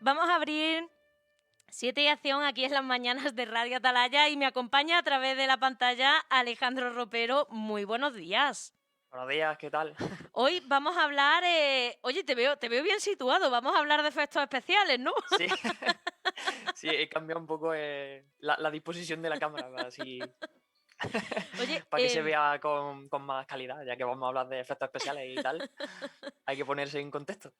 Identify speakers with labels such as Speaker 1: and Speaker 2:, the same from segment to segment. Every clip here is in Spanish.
Speaker 1: Vamos a abrir 7 y acción aquí en las mañanas de Radio Atalaya y me acompaña a través de la pantalla Alejandro Ropero. Muy buenos días.
Speaker 2: Buenos días, ¿qué tal?
Speaker 1: Hoy vamos a hablar, oye, te veo bien situado, vamos a hablar de efectos especiales, ¿no?
Speaker 2: Sí, sí, he cambiado un poco la disposición de la cámara para así,
Speaker 1: Oye,
Speaker 2: para que se vea con más calidad, ya que vamos a hablar de efectos especiales y tal, hay que ponerse en contexto.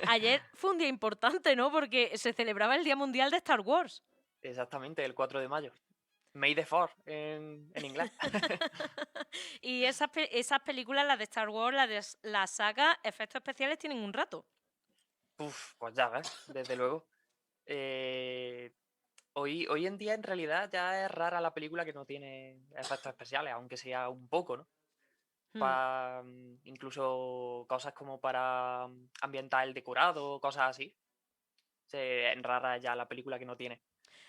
Speaker 1: ayer fue un día importante, ¿no? Porque se celebraba el Día Mundial de Star Wars.
Speaker 2: Exactamente, el 4 de mayo. May the 4 en inglés.
Speaker 1: Y esas películas, las de Star Wars, la saga, efectos especiales tienen un rato.
Speaker 2: Uf, pues ya ves, desde luego. Eh, hoy en día en realidad ya es rara la película que no tiene efectos especiales, aunque sea un poco, ¿no?
Speaker 1: Mm.
Speaker 2: Incluso cosas como para ambientar el decorado, cosas así. En rara ya la película que no tiene.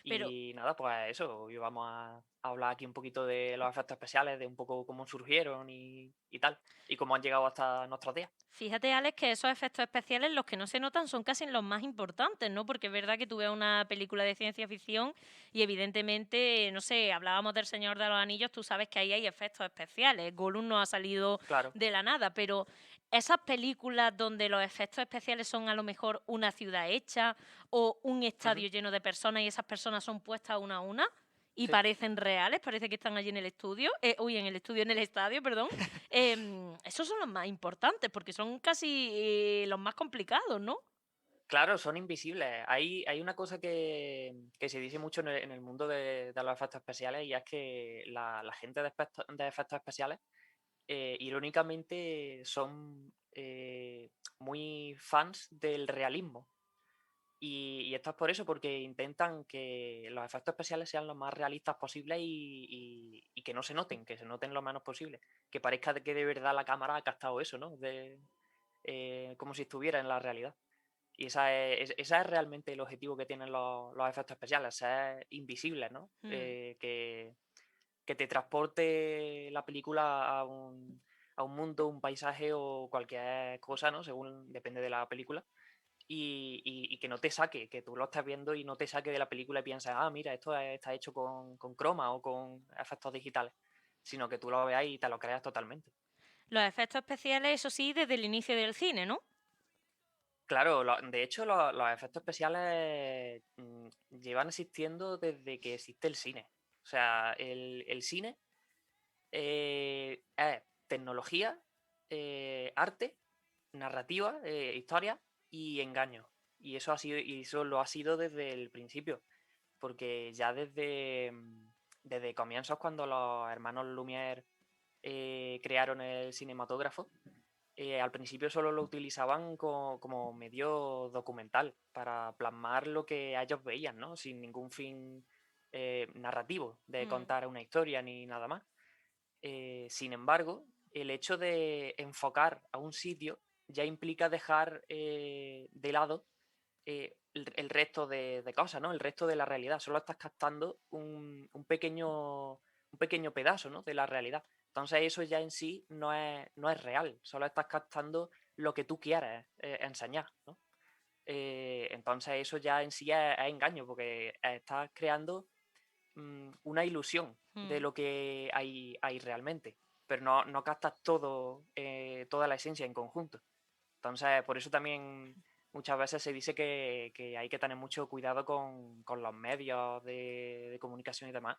Speaker 1: Pero
Speaker 2: Y nada, pues eso, hoy vamos a hablar aquí un poquito de los efectos especiales, de un poco cómo surgieron y tal, y cómo han llegado hasta nuestros días.
Speaker 1: fíjate, Alex, que esos efectos especiales, los que no se notan, son casi los más importantes, ¿no? Porque es verdad que tú ves una película de ciencia ficción y evidentemente, no sé, hablábamos del Señor de los Anillos, tú sabes que ahí hay efectos especiales. Gollum no ha salido
Speaker 2: Claro.
Speaker 1: de la nada, pero esas películas donde los efectos especiales son a lo mejor una ciudad hecha o un
Speaker 2: Ujú.
Speaker 1: estadio lleno de personas y esas personas son puestas una a una y
Speaker 2: Sí.
Speaker 1: parecen reales, parece que están allí en el estudio, en el estadio, perdón. Esos son los más importantes porque son casi los más complicados, ¿no?
Speaker 2: Claro, son invisibles. Hay una cosa que se dice mucho en el mundo de los efectos especiales y es que la gente de efectos especiales, irónicamente, son muy fans del realismo. Y esto es por eso, porque intentan que los efectos especiales sean lo más realistas posible y que no se noten lo menos posible. Que parezca que de verdad la cámara ha captado eso, ¿no? Como si estuviera en la realidad. Y esa es realmente el objetivo que tienen los efectos especiales, ser invisibles, ¿no?
Speaker 1: Mm.
Speaker 2: Que te transporte la película a un mundo, un paisaje o cualquier cosa, ¿no? Según depende de la película y que no te saque, que tú lo estás viendo y no te saque de la película y piensas, ah, mira, está hecho con croma o con efectos digitales, sino que tú lo veas y te lo creas totalmente.
Speaker 1: Los efectos especiales, eso sí, desde el inicio del cine, ¿no?
Speaker 2: Claro, de hecho los efectos especiales llevan existiendo desde que existe el cine. O sea, el cine es tecnología, arte, narrativa, historia y engaño. Y eso lo ha sido desde el principio. Porque ya desde comienzos, cuando los hermanos Lumière crearon el cinematógrafo, al principio solo lo utilizaban como medio documental, para plasmar lo que ellos veían, ¿no? Sin ningún fin narrativo de
Speaker 1: Mm.
Speaker 2: contar una historia ni nada más. Sin embargo, el hecho de enfocar a un sitio ya implica dejar de lado el resto de cosas, ¿no? El resto de la realidad. Solo estás captando un pequeño pedazo, ¿no? De la realidad. Entonces eso ya en sí no es real. Solo estás captando lo que tú quieres enseñar, ¿no? Entonces eso ya en sí es engaño, porque estás creando una ilusión de
Speaker 1: Mm.
Speaker 2: lo que hay realmente, pero no captas toda la esencia en conjunto. Entonces, por eso también muchas veces se dice que hay que tener mucho cuidado con los medios de comunicación y demás,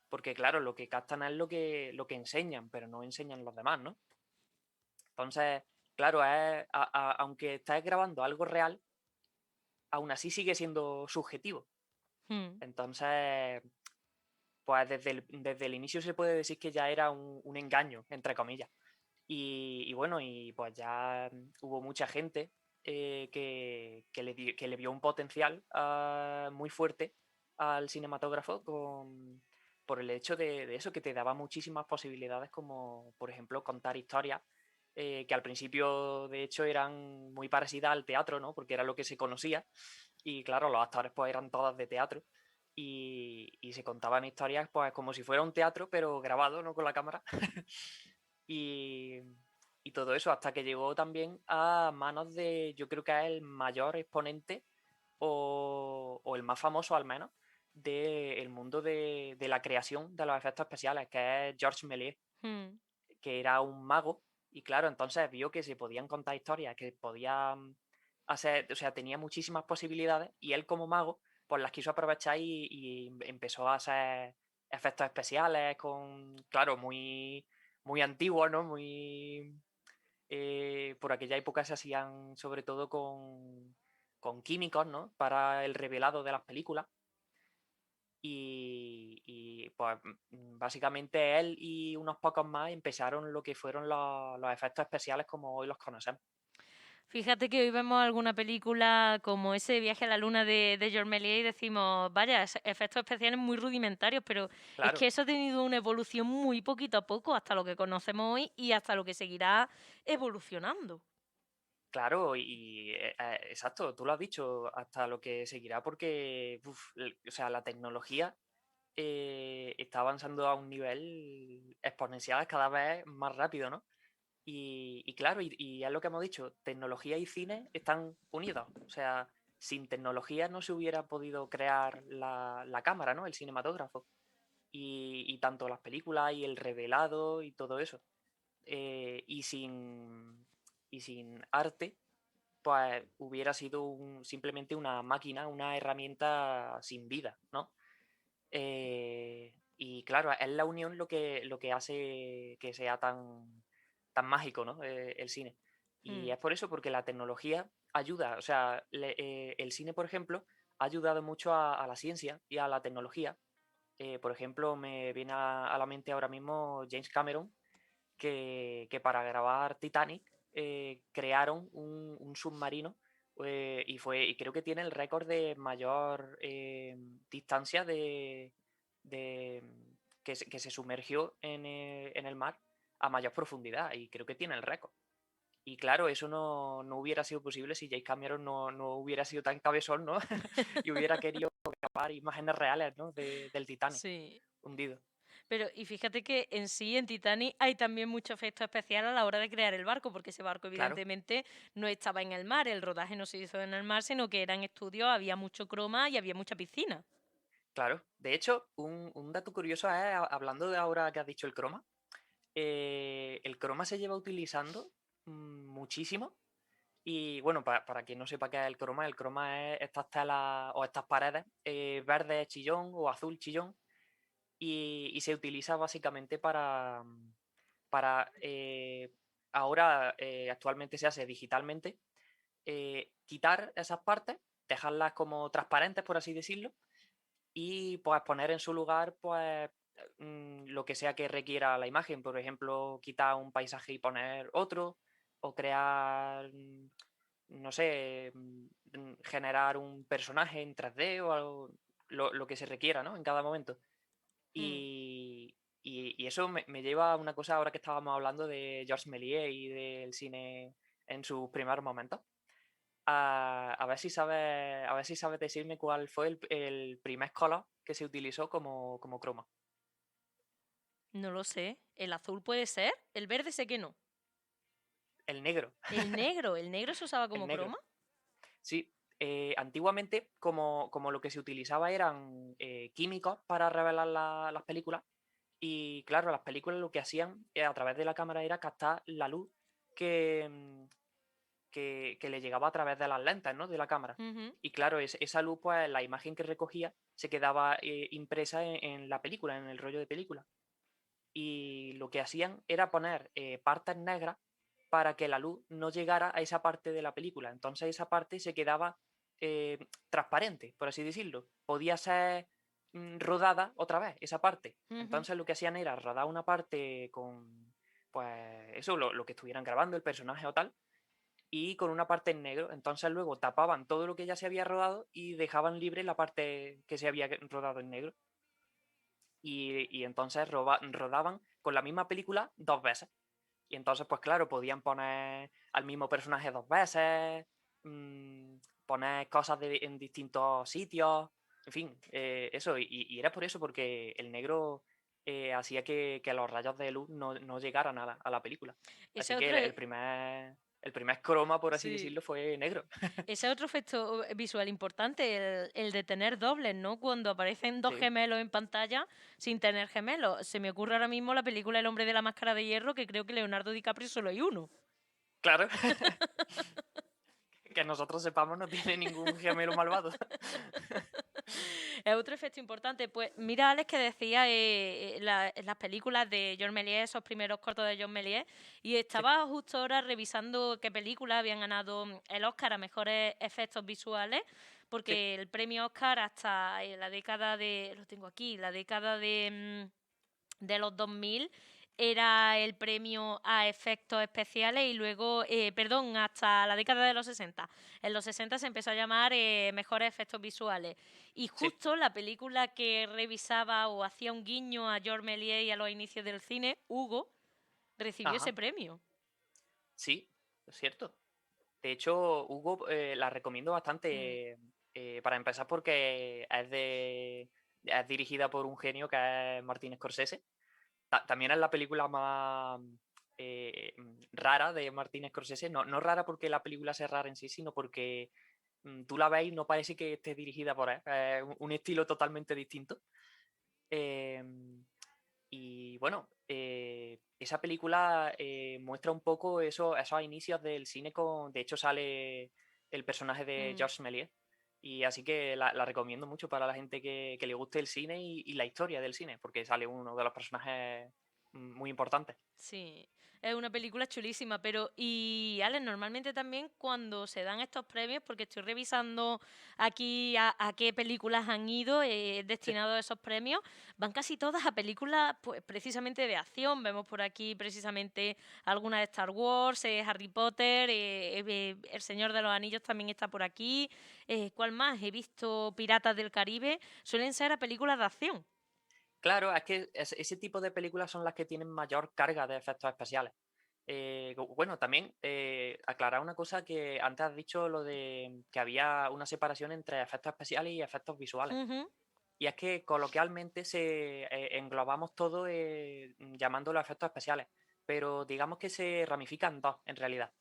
Speaker 2: porque claro, lo que captan es lo que enseñan, pero no enseñan los demás, ¿no? Entonces, claro, aunque estés grabando algo real, aún así sigue siendo subjetivo.
Speaker 1: Mm.
Speaker 2: Entonces, pues desde el inicio se puede decir que ya era un engaño, entre comillas. Y bueno, y pues ya hubo mucha gente que le vio un potencial muy fuerte al cinematógrafo por el hecho de eso, que te daba muchísimas posibilidades, como por ejemplo contar historias que al principio de hecho eran muy parecidas al teatro, ¿no? Porque era lo que se conocía y claro, los actores pues eran todas de teatro y se contaban historias pues como si fuera un teatro, pero grabado, ¿no? Con la cámara. Y, y todo eso hasta que llegó también a manos de, yo creo que es el mayor exponente o el más famoso al menos, del mundo de la creación de los efectos especiales, que es Georges Méliès,
Speaker 1: Mm.
Speaker 2: que era un mago y claro, entonces vio que se podían contar historias, que podían hacer, o sea, tenía muchísimas posibilidades y él como mago pues las quiso aprovechar y empezó a hacer efectos especiales con, claro, muy antiguos, ¿no? Muy, por aquella época se hacían sobre todo con químicos, ¿no? Para el revelado de las películas. Y, pues básicamente él y unos pocos más empezaron lo que fueron los efectos especiales como hoy los conocemos.
Speaker 1: Fíjate que hoy vemos alguna película como ese Viaje a la Luna de Georges Méliès y decimos, vaya, efectos especiales muy rudimentarios, pero es
Speaker 2: Claro,
Speaker 1: que eso ha tenido una evolución muy poquito a poco hasta lo que conocemos hoy y hasta lo que seguirá evolucionando.
Speaker 2: claro, exacto, tú lo has dicho, hasta lo que seguirá porque, o sea, la tecnología está avanzando a un nivel exponencial cada vez más rápido, ¿no? Y claro, y es lo que hemos dicho, tecnología y cine están unidos. O sea, sin tecnología no se hubiera podido crear la cámara, ¿no? El cinematógrafo. Y tanto las películas y el revelado y todo eso. Y sin arte, pues hubiera sido simplemente una máquina, una herramienta sin vida, ¿no? Y claro, es la unión lo que hace que sea tan mágico, ¿no? El cine. Y
Speaker 1: Mm.
Speaker 2: es por eso, porque la tecnología ayuda. O sea, el cine, por ejemplo, ha ayudado mucho a la ciencia y a la tecnología. Por ejemplo, me viene a la mente ahora mismo James Cameron, que para grabar Titanic crearon un submarino y creo que tiene el récord de mayor distancia de- que se sumergió en el mar a mayor profundidad y creo que tiene el récord. Y claro, eso no hubiera sido posible si James Cameron no hubiera sido tan cabezón, ¿no? Y hubiera querido grabar imágenes reales, ¿no? Del Titanic
Speaker 1: Sí.
Speaker 2: hundido.
Speaker 1: Pero, y fíjate que en sí, en Titanic, hay también mucho efecto especial a la hora de crear el barco, porque ese barco,
Speaker 2: Claro.
Speaker 1: evidentemente, no estaba en el mar, el rodaje no se hizo en el mar, sino que era en estudio, había mucho croma y había mucha piscina.
Speaker 2: Claro, de hecho, un dato curioso es, hablando de ahora que has dicho el croma, el croma se lleva utilizando muchísimo y bueno, para quien no sepa qué es el croma es estas telas o estas paredes verde chillón o azul chillón y se utiliza básicamente para ahora actualmente se hace digitalmente, quitar esas partes, dejarlas como transparentes, por así decirlo, y pues poner en su lugar pues lo que sea que requiera la imagen. Por ejemplo, quitar un paisaje y poner otro, o crear, no sé, generar un personaje en 3D o algo, lo que se requiera, ¿no? En cada momento.
Speaker 1: Mm.
Speaker 2: Y eso me lleva a una cosa ahora que estábamos hablando de Georges Méliès y del cine en sus primeros momentos. A ver si sabes decirme cuál fue el primer color que se utilizó como croma.
Speaker 1: No lo sé. ¿El azul puede ser? El verde sé que no.
Speaker 2: El negro.
Speaker 1: El negro se usaba
Speaker 2: El
Speaker 1: como
Speaker 2: negro.
Speaker 1: croma.
Speaker 2: Sí. Antiguamente, como lo que se utilizaba eran químicos para revelar las películas, y claro, las películas lo que hacían a través de la cámara era captar la luz que, que le llegaba a través de las lentes, ¿no? De la cámara.
Speaker 1: Ujú.
Speaker 2: Y claro, esa luz, pues la imagen que recogía se quedaba impresa en la película, en el rollo de película. Y lo que hacían era poner partes negras para que la luz no llegara a esa parte de la película. Entonces esa parte se quedaba eh, transparente, por así decirlo. Podía ser rodada otra vez, esa parte.
Speaker 1: Ujú.
Speaker 2: Entonces lo que hacían era rodar una parte con, pues eso, lo que estuvieran grabando, el personaje o tal, y con una parte en negro. Entonces luego tapaban todo lo que ya se había rodado y dejaban libre la parte que se había rodado en negro. Y entonces rodaban con la misma película dos veces. Y entonces, pues claro, podían poner al mismo personaje dos veces, poner cosas en distintos sitios, en fin, eso. Y era por eso, porque el negro hacía que los rayos de luz no llegaran a la película.
Speaker 1: Ese
Speaker 2: Así que
Speaker 1: otro,
Speaker 2: el el primer croma, por así
Speaker 1: Sí.
Speaker 2: decirlo, fue negro.
Speaker 1: Ese es otro efecto visual importante, el de tener dobles, ¿no? Cuando aparecen dos
Speaker 2: Sí,
Speaker 1: gemelos en pantalla sin tener gemelos. Se me ocurre ahora mismo la película El hombre de la máscara de hierro, que creo que Leonardo DiCaprio solo hay uno.
Speaker 2: claro. Que nosotros sepamos no tiene ningún gemelo malvado.
Speaker 1: Es otro efecto importante. Pues mira, Alex, que decía las películas de Georges Méliès, esos primeros cortos de Georges Méliès, y
Speaker 2: Sí,
Speaker 1: estaba justo ahora revisando qué películas habían ganado el Oscar a mejores efectos visuales,
Speaker 2: sí.
Speaker 1: porque el premio Oscar hasta la década de, lo tengo aquí, la década de los 2000 era el premio a efectos especiales y luego, perdón, hasta la década de los 60. En los 60 se empezó a llamar mejores efectos visuales. Y
Speaker 2: Sí,
Speaker 1: justo la película que revisaba o hacía un guiño a Georges Méliès y a los inicios del cine, Hugo, recibió ese
Speaker 2: ajá,
Speaker 1: premio.
Speaker 2: sí, es cierto. De hecho, Hugo la recomiendo
Speaker 1: Mm,
Speaker 2: bastante, para empezar porque es dirigida por un genio que es Martin Scorsese. También es la película más rara de Martin Scorsese. No, no rara porque la película sea rara en sí, sino porque tú la ves y no parece que esté dirigida por él. Es un estilo totalmente distinto. Em, y bueno, esa película muestra un poco esos inicios del cine con. De hecho, sale el personaje de
Speaker 1: mm.
Speaker 2: Georges Méliès. Y así que la recomiendo mucho para la gente que le guste el cine y la historia del cine, porque sale uno de los personajes muy importantes.
Speaker 1: Sí, es una película chulísima, pero y Alex, normalmente también cuando se dan estos premios, porque estoy revisando aquí a qué películas han ido
Speaker 2: Sí,
Speaker 1: destinados esos premios, van casi todas a películas pues precisamente de acción. Vemos por aquí precisamente alguna de Star Wars, Harry Potter, El Señor de los Anillos también está por aquí. ¿Cuál más? He visto Piratas del Caribe. Suelen ser a películas de acción.
Speaker 2: claro, es que ese tipo de películas son las que tienen mayor carga de efectos especiales. Bueno, también aclarar una cosa que antes has dicho lo de que había una separación entre efectos especiales y efectos visuales.
Speaker 1: Ujú,
Speaker 2: Y es que coloquialmente englobamos todo llamándolo efectos especiales, pero digamos que se ramifican en dos en realidad.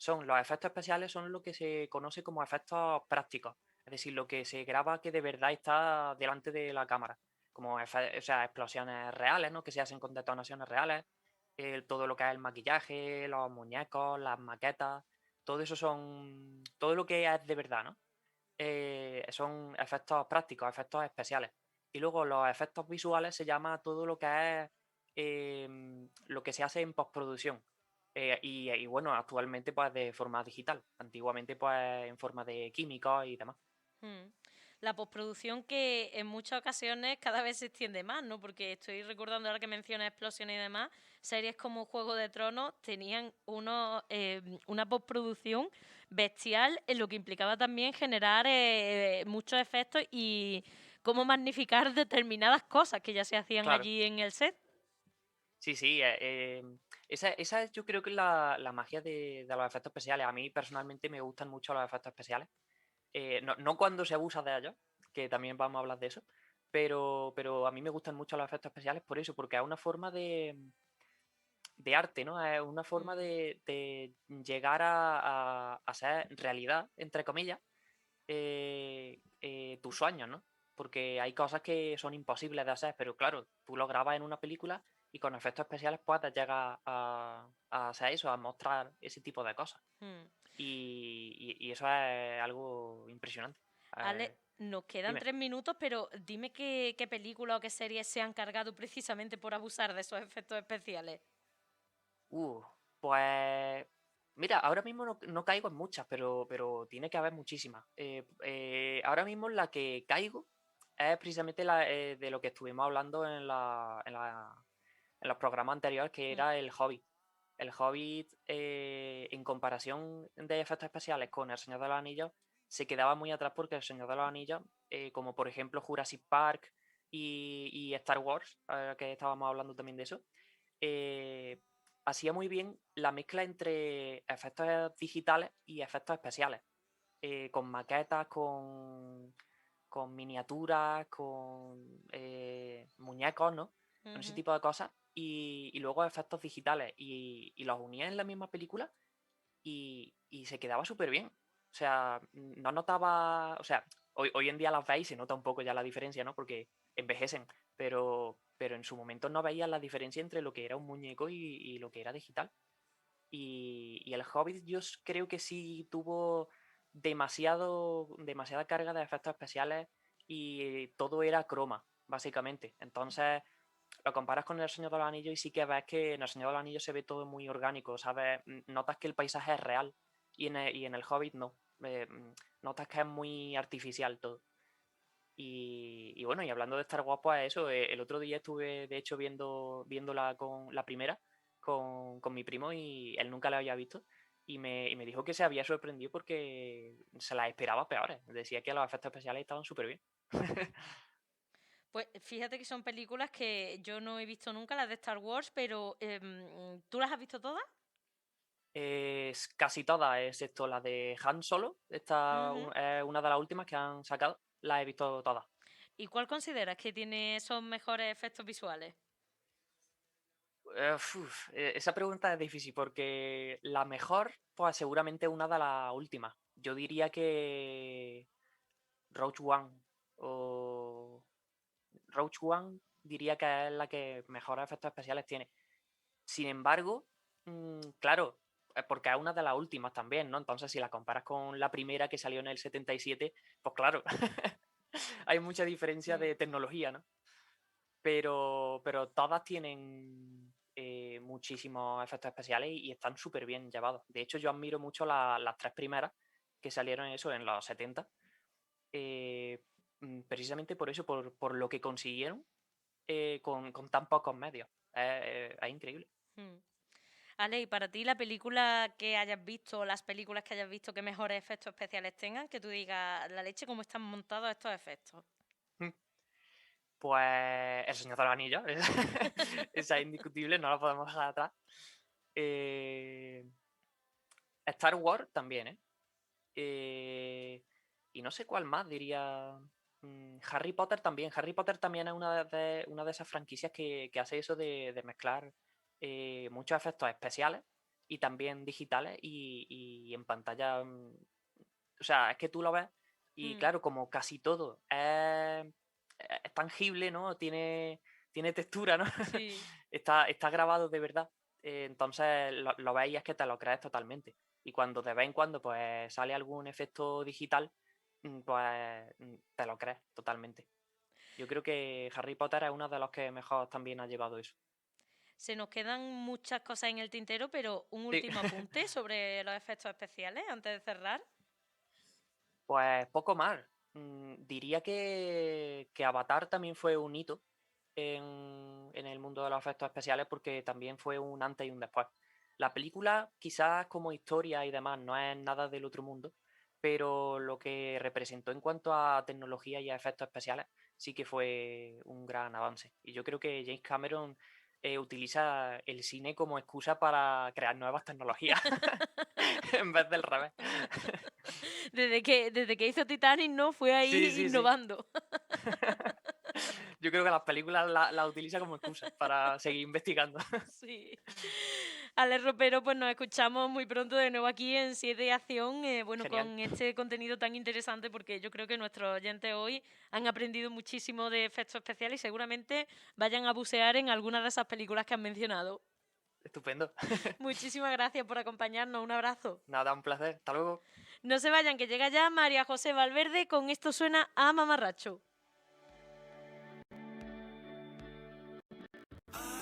Speaker 2: Los efectos especiales son lo que se conoce como efectos prácticos, es decir, lo que se graba que de verdad está delante de la cámara, como o sea, explosiones reales, ¿no? Que se hacen con detonaciones reales, todo lo que es el maquillaje, los muñecos, las maquetas, todo eso todo lo que es de verdad, ¿no? Son efectos prácticos, efectos especiales. Y luego los efectos visuales se llama todo lo que es lo que se hace en postproducción. Y bueno, actualmente pues de forma digital. Antiguamente pues en forma de químicos y demás.
Speaker 1: mm. La postproducción que en muchas ocasiones cada vez se extiende más, ¿no? Porque estoy recordando ahora que mencionas explosiones y demás, series como Juego de Tronos tenían una postproducción bestial, en lo que implicaba también generar muchos efectos y cómo magnificar determinadas cosas que ya se hacían
Speaker 2: Claro.
Speaker 1: allí en el set.
Speaker 2: Sí, sí. Esa es, yo creo que es la magia de los efectos especiales. A mí personalmente me gustan mucho los efectos especiales. No, no cuando se abusa de ellos, que también vamos a hablar de eso, pero a mí me gustan mucho los efectos especiales por eso, porque es una forma de arte, ¿no? Es una forma
Speaker 1: Mm,
Speaker 2: de llegar a ser realidad, entre comillas, tus sueños, ¿no? Porque hay cosas que son imposibles de hacer, pero claro, tú lo grabas en una película y con efectos especiales puedes llegar a hacer eso, a mostrar ese tipo de cosas.
Speaker 1: mm.
Speaker 2: Y eso es algo impresionante.
Speaker 1: Ale, nos quedan
Speaker 2: Dime.
Speaker 1: 3 minutos, pero dime qué película o qué serie se han cargado precisamente por abusar de esos efectos especiales.
Speaker 2: Uh, pues mira, ahora mismo no caigo en muchas, pero tiene que haber muchísimas. Ahora mismo la que caigo es precisamente de lo que estuvimos hablando en los programas anteriores, que
Speaker 1: Mm,
Speaker 2: era el Hobbit. El Hobbit, en comparación de efectos especiales con El Señor de los Anillos, se quedaba muy atrás porque El Señor de los Anillos, como por ejemplo Jurassic Park y Star Wars, que estábamos hablando también de eso, eh, hacía muy bien la mezcla entre efectos digitales y efectos especiales, con maquetas, con miniaturas, con muñecos, ¿no? Con ese
Speaker 1: ujú.
Speaker 2: tipo de cosas, y luego efectos digitales, y los unía en la misma película, y se quedaba súper bien. O sea, no notaba, o sea, hoy en día las veis y se nota un poco ya la diferencia, ¿no? Porque envejecen, pero en su momento no veías la diferencia entre lo que era un muñeco y lo que era digital. Y el Hobbit creo que sí tuvo demasiada carga de efectos especiales y todo era croma, básicamente. Entonces, lo comparas con El Señor de los Anillos y sí que ves que en El Señor de los Anillos se ve todo muy orgánico, ¿sabes? Notas que el paisaje es real y en el Hobbit no. Notas que es muy artificial todo. Y bueno, y hablando de Star Wars, pues eso, el otro día estuve de hecho viéndola con la primera con mi primo y él nunca la había visto y me dijo que se había sorprendido porque se las esperaba peores. Decía que los efectos especiales estaban súper bien.
Speaker 1: Pues fíjate que son películas que yo no he visto nunca, las de Star Wars, pero ¿tú las has visto todas?
Speaker 2: Es casi todas, excepto la de Han Solo. Esta
Speaker 1: Ujú.
Speaker 2: es una de las últimas que han sacado. Las he visto todas.
Speaker 1: ¿Y cuál consideras que tiene esos mejores efectos visuales?
Speaker 2: Esa pregunta es difícil porque la mejor, pues seguramente una de las últimas. Yo diría que Rogue One o Rogue One diría que es la que mejores efectos especiales tiene. Sin embargo, claro, porque es una de las últimas también, ¿no? Entonces, si la comparas con la primera que salió en el 77, pues claro, hay mucha diferencia
Speaker 1: Mm.
Speaker 2: de tecnología, ¿no? Pero todas tienen muchísimos efectos especiales y están súper bien llevados. De hecho, yo admiro mucho las tres primeras que salieron eso en los 70, eh, precisamente por eso, por lo que consiguieron con tan pocos medios. Es increíble.
Speaker 1: Mm. Ale, ¿y para ti la película que hayas visto, o las películas que hayas visto que mejores efectos especiales tengan, que tú digas, la leche, cómo están montados estos efectos?
Speaker 2: Mm. Pues El Señor de los Anillos, esa es indiscutible, no la podemos dejar atrás. Eh, Star Wars también, ¿eh? Y no sé cuál más, diría. Harry Potter también. Harry Potter también es una de esas franquicias que hace eso de mezclar muchos efectos especiales y también digitales y en pantalla. O sea, es que tú lo ves y
Speaker 1: Mm.
Speaker 2: claro, como casi todo es tangible, ¿no? Tiene textura, ¿no?
Speaker 1: Sí.
Speaker 2: Está grabado de verdad. Entonces lo ves y es que te lo crees totalmente. Y cuando de vez en cuando pues sale algún efecto digital, pues te lo crees totalmente. Yo creo que Harry Potter es uno de los que mejor también ha llevado eso.
Speaker 1: Se nos quedan muchas cosas en el tintero, pero un
Speaker 2: Sí.
Speaker 1: último apunte sobre los efectos especiales antes de cerrar.
Speaker 2: Pues poco más. Diría que Avatar también fue un hito en el mundo de los efectos especiales porque también fue un antes y un después. La película, quizás como historia y demás, no es nada del otro mundo, pero lo que representó en cuanto a tecnología y a efectos especiales sí que fue un gran avance. Y yo creo que James Cameron utiliza el cine como excusa para crear nuevas tecnologías en vez del revés.
Speaker 1: Desde que hizo Titanic, ¿no? Fue
Speaker 2: Sí,
Speaker 1: ahí
Speaker 2: sí, sí.
Speaker 1: innovando.
Speaker 2: Yo creo que las películas la utiliza como excusa para seguir investigando.
Speaker 1: Sí. Ale Ropero, pues nos escuchamos muy pronto de nuevo aquí en Siete y Acción, bueno,
Speaker 2: Genial,
Speaker 1: con este contenido tan interesante, porque yo creo que nuestros oyentes hoy han aprendido muchísimo de efectos especiales y seguramente vayan a bucear en algunas de esas películas que han mencionado.
Speaker 2: estupendo.
Speaker 1: Muchísimas gracias por acompañarnos, un abrazo.
Speaker 2: Nada, un placer. Hasta luego.
Speaker 1: No se vayan, que llega ya María José Valverde con Esto suena a mamarracho.